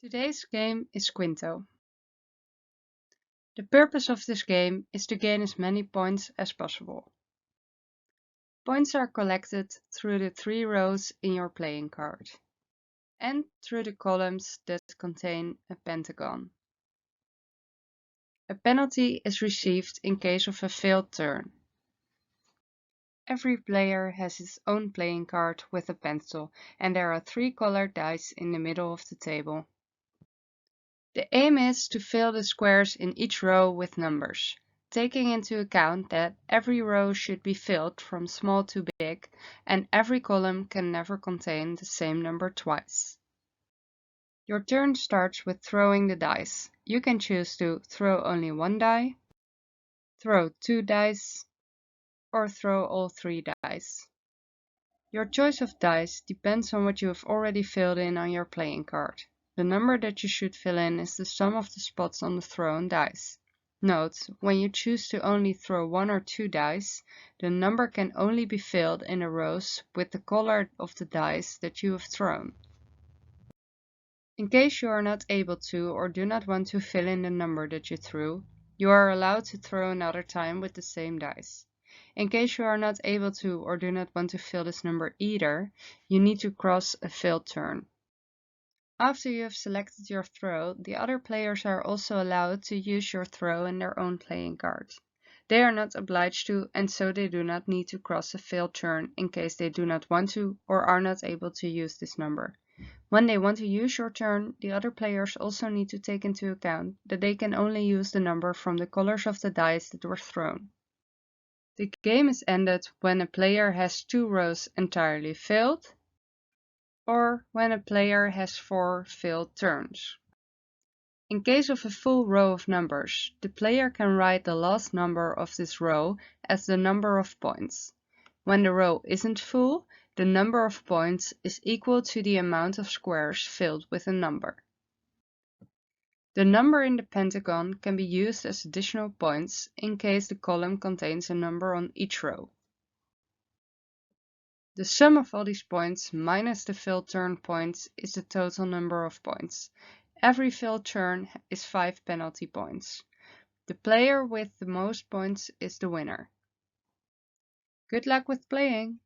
Today's game is Qwinto. The purpose of this game is to gain as many points as possible. Points are collected through the 3 rows in your playing card and through the columns that contain a pentagon. A penalty is received in case of a failed turn. Every player has his own playing card with a pencil, and there are 3 colored dice in the middle of the table. The aim is to fill the squares in each row with numbers, taking into account that every row should be filled from small to big, and every column can never contain the same number twice. Your turn starts with throwing the dice. You can choose to throw only 1 die, throw 2 dice, or throw all 3 dice. Your choice of dice depends on what you have already filled in on your playing card. The number that you should fill in is the sum of the spots on the thrown dice. Note, when you choose to only throw 1 or 2 dice, the number can only be filled in the rows with the color of the dice that you have thrown. In case you are not able to or do not want to fill in the number that you threw, you are allowed to throw another time with the same dice. In case you are not able to or do not want to fill this number either, you need to cross a failed turn. After you have selected your throw, the other players are also allowed to use your throw in their own playing card. They are not obliged to, and so they do not need to cross a failed turn in case they do not want to or are not able to use this number. When they want to use your turn, the other players also need to take into account that they can only use the number from the colors of the dice that were thrown. The game is ended when a player has 2 rows entirely filled, or when a player has 4 failed turns. In case of a full row of numbers, the player can write the last number of this row as the number of points. When the row isn't full, the number of points is equal to the amount of squares filled with a number. The number in the pentagon can be used as additional points in case the column contains a number on each row. The sum of all these points minus the failed turn points is the total number of points. Every failed turn is 5 penalty points. The player with the most points is the winner. Good luck with playing!